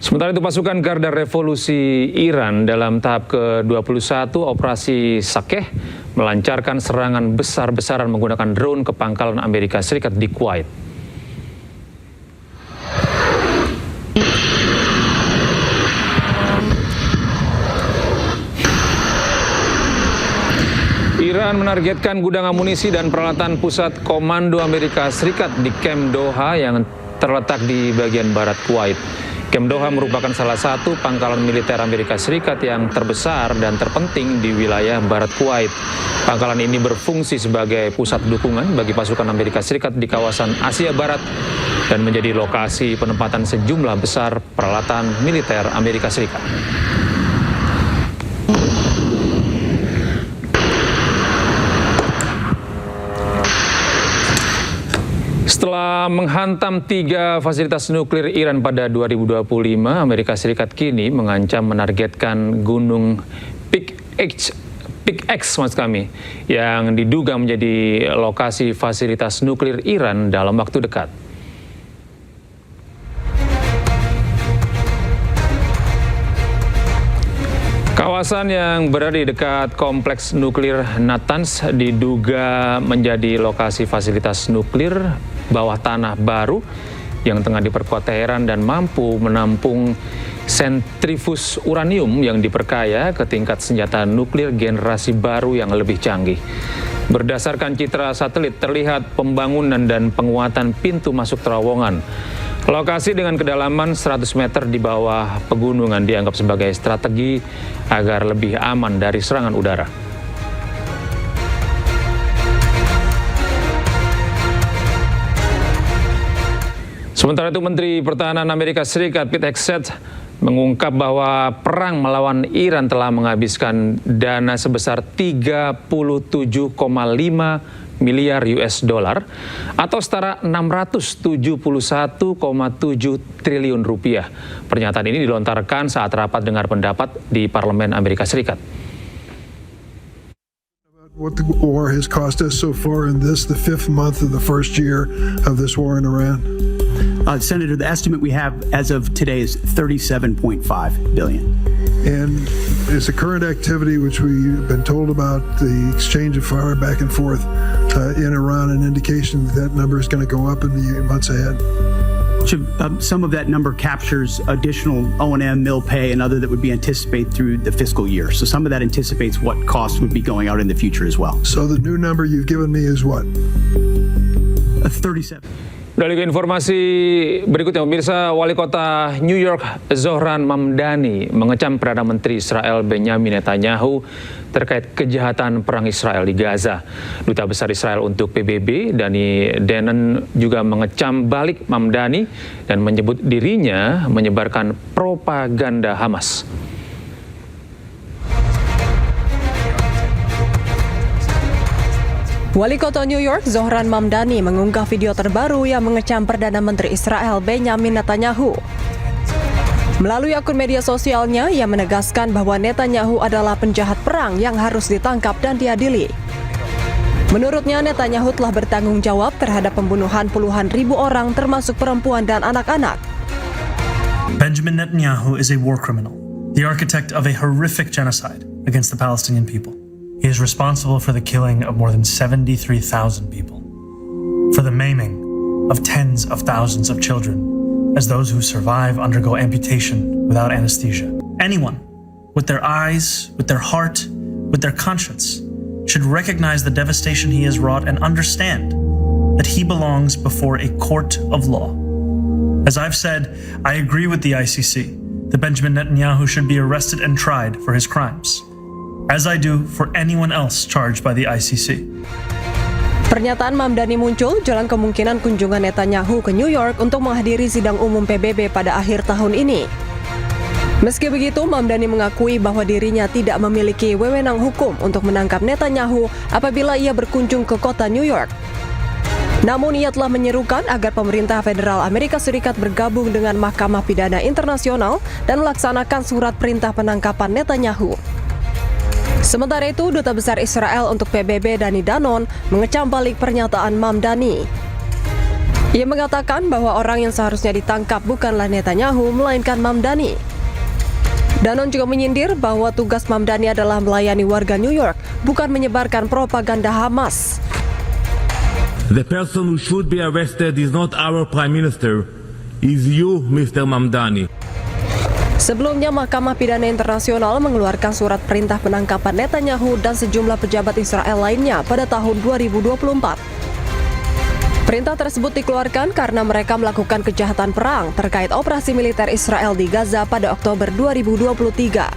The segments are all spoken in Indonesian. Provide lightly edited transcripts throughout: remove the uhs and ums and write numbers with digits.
Sementara itu pasukan Garda Revolusi Iran dalam tahap ke-21 Operasi Sakeh melancarkan serangan besar-besaran menggunakan drone ke pangkalan Amerika Serikat di Kuwait. Iran menargetkan gudang amunisi dan peralatan pusat komando Amerika Serikat di Camp Doha yang terletak di bagian barat Kuwait. Camp Doha merupakan salah satu pangkalan militer Amerika Serikat yang terbesar dan terpenting di wilayah barat Kuwait. Pangkalan ini berfungsi sebagai pusat dukungan bagi pasukan Amerika Serikat di kawasan Asia Barat dan menjadi lokasi penempatan sejumlah besar peralatan militer Amerika Serikat. Setelah menghantam 3 fasilitas nuklir Iran pada 2025, Amerika Serikat kini mengancam menargetkan gunung Peak X yang diduga menjadi lokasi fasilitas nuklir Iran dalam waktu dekat. Kawasan yang berada di dekat kompleks nuklir Natanz diduga menjadi lokasi fasilitas nuklir bawah tanah baru yang tengah diperkuat Teheran dan mampu menampung sentrifuge uranium yang diperkaya ke tingkat senjata nuklir generasi baru yang lebih canggih. Berdasarkan citra satelit terlihat pembangunan dan penguatan pintu masuk terowongan. Lokasi dengan kedalaman 100 meter di bawah pegunungan dianggap sebagai strategi agar lebih aman dari serangan udara. Sementara itu, Menteri Pertahanan Amerika Serikat Pete Hegseth mengungkap bahwa perang melawan Iran telah menghabiskan dana sebesar 37,5 miliar US dollar atau setara 671,7 triliun rupiah. Pernyataan ini dilontarkan saat rapat dengar pendapat di Parlemen Amerika Serikat. What the war has cost us so far in this, the 5th month of the first year of this war in Iran? Senator, the estimate we have as of today is $37.5 billion. And it's a current activity which we've been told about, the exchange of fire back and forth in Iran, an indication that that number is going to go up in the months ahead. Some of that number captures additional O&M, mill pay, and other that would be anticipated through the fiscal year. So some of that anticipates what costs would be going out in the future as well. So the new number you've given me is what? 37. Beralih ke informasi berikutnya, pemirsa. Wali Kota New York Zohran Mamdani mengecam Perdana Menteri Israel Benjamin Netanyahu terkait kejahatan perang Israel di Gaza. Duta Besar Israel untuk PBB, Danny Danon, juga mengecam balik Mamdani dan menyebut dirinya menyebarkan propaganda Hamas. Wali Kota New York Zohran Mamdani mengunggah video terbaru yang mengecam Perdana Menteri Israel Benjamin Netanyahu. Melalui akun media sosialnya, ia menegaskan bahwa Netanyahu adalah penjahat perang yang harus ditangkap dan diadili. Menurutnya, Netanyahu telah bertanggung jawab terhadap pembunuhan puluhan ribu orang termasuk perempuan dan anak-anak. Benjamin Netanyahu is a war criminal, the architect of a horrific genocide against the Palestinian people. He is responsible for the killing of more than 73,000 people, for the maiming of tens of thousands of children, as those who survive undergo amputation without anesthesia. Anyone with their eyes, with their heart, with their conscience should recognize the devastation he has wrought and understand that he belongs before a court of law. As I've said, I agree with the ICC that Benjamin Netanyahu should be arrested and tried for his crimes, as I do for anyone else charged by the ICC. Pernyataan Mamdani muncul jelang kemungkinan kunjungan Netanyahu ke New York untuk menghadiri sidang umum PBB pada akhir tahun ini. Meski begitu, Mamdani mengakui bahwa dirinya tidak memiliki wewenang hukum untuk menangkap Netanyahu apabila ia berkunjung ke kota New York. Namun ia telah menyerukan agar pemerintah federal Amerika Serikat bergabung dengan Mahkamah Pidana Internasional dan melaksanakan surat perintah penangkapan Netanyahu. Sementara itu, Duta Besar Israel untuk PBB Danny Danon mengecam balik pernyataan Mamdani. Ia mengatakan bahwa orang yang seharusnya ditangkap bukanlah Netanyahu, melainkan Mamdani. Danon juga menyindir bahwa tugas Mamdani adalah melayani warga New York, bukan menyebarkan propaganda Hamas. The person who should be arrested is not our Prime Minister, is you, Mr. Mamdani. Sebelumnya, Mahkamah Pidana Internasional mengeluarkan surat perintah penangkapan Netanyahu dan sejumlah pejabat Israel lainnya pada tahun 2024. Perintah tersebut dikeluarkan karena mereka melakukan kejahatan perang terkait operasi militer Israel di Gaza pada Oktober 2023.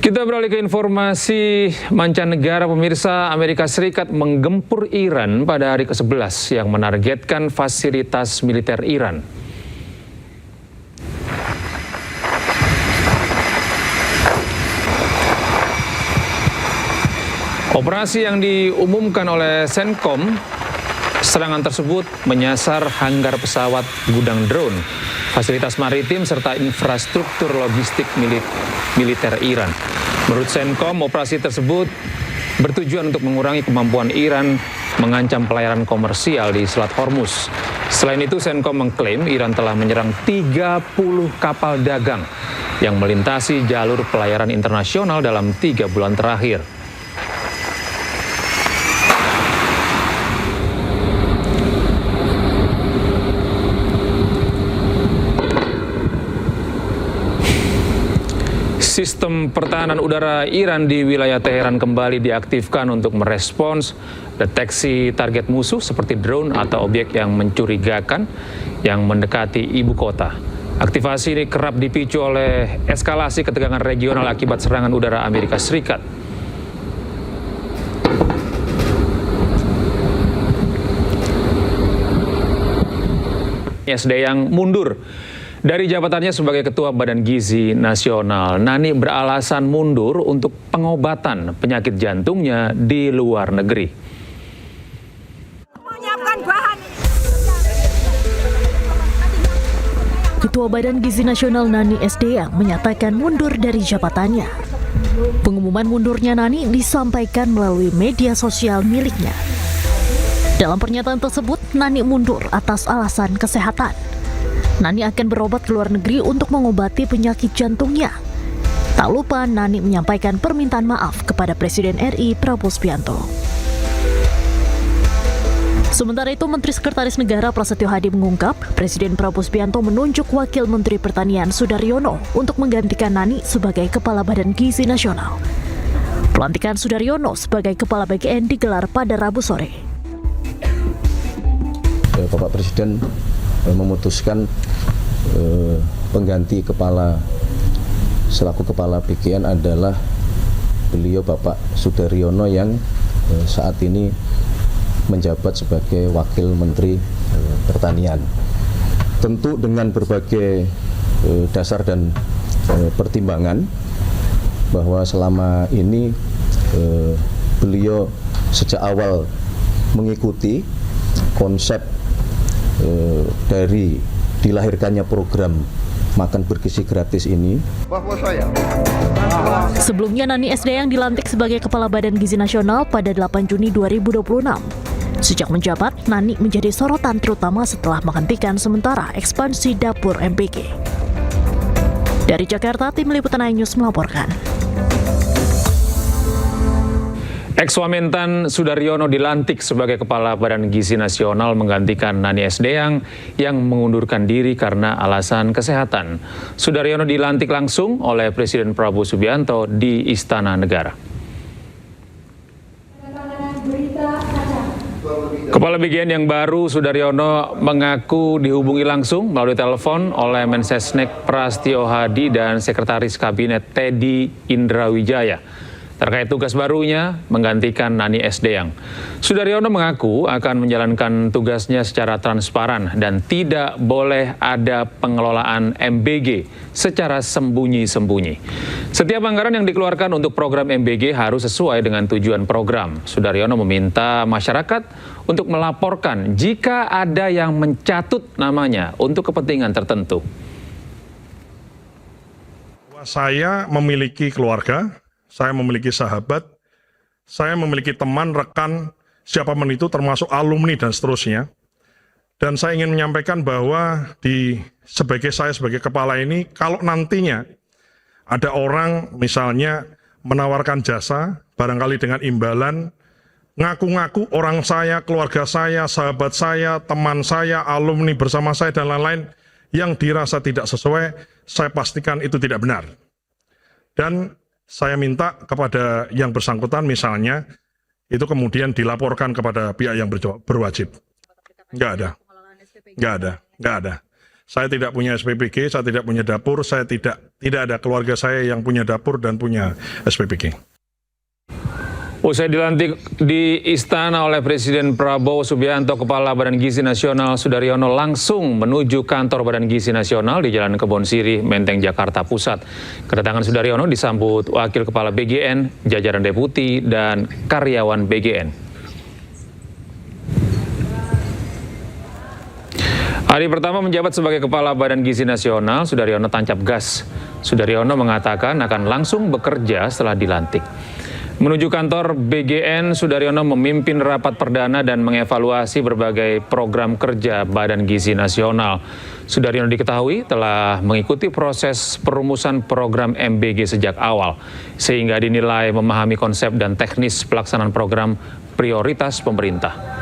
Kita beralih ke informasi mancanegara, pemirsa. Amerika Serikat menggempur Iran pada hari ke-11 yang menargetkan fasilitas militer Iran. Operasi yang diumumkan oleh CENTCOM, serangan tersebut menyasar hanggar pesawat, gudang drone, fasilitas maritim, serta infrastruktur logistik militer Iran. Menurut CENTCOM, operasi tersebut bertujuan untuk mengurangi kemampuan Iran mengancam pelayaran komersial di Selat Hormuz. Selain itu, CENTCOM mengklaim Iran telah menyerang 30 kapal dagang yang melintasi jalur pelayaran internasional dalam 3 bulan terakhir. Sistem pertahanan udara Iran di wilayah Teheran kembali diaktifkan untuk merespons deteksi target musuh seperti drone atau objek yang mencurigakan yang mendekati ibu kota. Aktivasi ini kerap dipicu oleh eskalasi ketegangan regional akibat serangan udara Amerika Serikat. SD yang mundur dari jabatannya sebagai Ketua Badan Gizi Nasional. Nani beralasan mundur untuk pengobatan penyakit jantungnya di luar negeri. Ketua Badan Gizi Nasional Nani SDyang menyatakan mundur dari jabatannya. Pengumuman mundurnya Nani disampaikan melalui media sosial miliknya. Dalam pernyataan tersebut, Nani mundur atas alasan kesehatan. Nani akan berobat ke luar negeri untuk mengobati penyakit jantungnya. Tak lupa, Nani menyampaikan permintaan maaf kepada Presiden RI Prabowo Subianto. Sementara itu, Menteri Sekretaris Negara Prasetyo Hadi mengungkap, Presiden Prabowo Subianto menunjuk Wakil Menteri Pertanian Sudaryono untuk menggantikan Nani sebagai Kepala Badan Gizi Nasional. Pelantikan Sudaryono sebagai Kepala BGN digelar pada Rabu sore. Bapak Presiden memutuskan pengganti selaku kepala BGN adalah beliau Bapak Sudaryono yang saat ini menjabat sebagai Wakil Menteri Pertanian. Tentu dengan berbagai dasar dan pertimbangan bahwa selama ini beliau sejak awal mengikuti konsep dari dilahirkannya program makan bergizi gratis ini. Sebelumnya, Nani SDyang dilantik sebagai Kepala Badan Gizi Nasional pada 8 Juni 2026. Sejak menjabat, Nani menjadi sorotan terutama setelah menghentikan sementara ekspansi dapur MBG. Dari Jakarta, Tim Liputan iNews melaporkan. Ex-Wamentan Sudaryono dilantik sebagai Kepala Badan Gizi Nasional menggantikan Nani SDyang yang mengundurkan diri karena alasan kesehatan. Sudaryono dilantik langsung oleh Presiden Prabowo Subianto di Istana Negara. Kepala BGN yang baru, Sudaryono, mengaku dihubungi langsung melalui telepon oleh Mensesnek Prasetyo Hadi dan Sekretaris Kabinet Teddy Indrawijaya terkait tugas barunya menggantikan Nani SDyang. Sudaryono mengaku akan menjalankan tugasnya secara transparan dan tidak boleh ada pengelolaan MBG secara sembunyi-sembunyi. Setiap anggaran yang dikeluarkan untuk program MBG harus sesuai dengan tujuan program. Sudaryono meminta masyarakat untuk melaporkan jika ada yang mencatut namanya untuk kepentingan tertentu. Saya memiliki keluarga, saya memiliki sahabat, saya memiliki teman, rekan, siapapun itu termasuk alumni dan seterusnya. Dan saya ingin menyampaikan bahwa sebagai kepala ini, kalau nantinya ada orang misalnya menawarkan jasa, barangkali dengan imbalan, ngaku-ngaku orang saya, keluarga saya, sahabat saya, teman saya, alumni bersama saya, dan lain-lain, yang dirasa tidak sesuai, saya pastikan itu tidak benar. Dan saya minta kepada yang bersangkutan misalnya, itu kemudian dilaporkan kepada pihak yang berwajib. Nggak ada. Saya tidak punya SPPG, saya tidak punya dapur, saya tidak ada keluarga saya yang punya dapur dan punya SPPG. Usai dilantik di Istana oleh Presiden Prabowo Subianto, Kepala Badan Gizi Nasional Sudaryono langsung menuju kantor Badan Gizi Nasional di Jalan Kebon Sirih, Menteng, Jakarta Pusat. Kedatangan Sudaryono disambut Wakil Kepala BGN, jajaran deputi, dan karyawan BGN. Hari pertama menjabat sebagai Kepala Badan Gizi Nasional, Sudaryono tancap gas. Sudaryono mengatakan akan langsung bekerja setelah dilantik. Menuju kantor BGN, Sudaryono memimpin rapat perdana dan mengevaluasi berbagai program kerja Badan Gizi Nasional. Sudaryono diketahui telah mengikuti proses perumusan program MBG sejak awal, sehingga dinilai memahami konsep dan teknis pelaksanaan program prioritas pemerintah.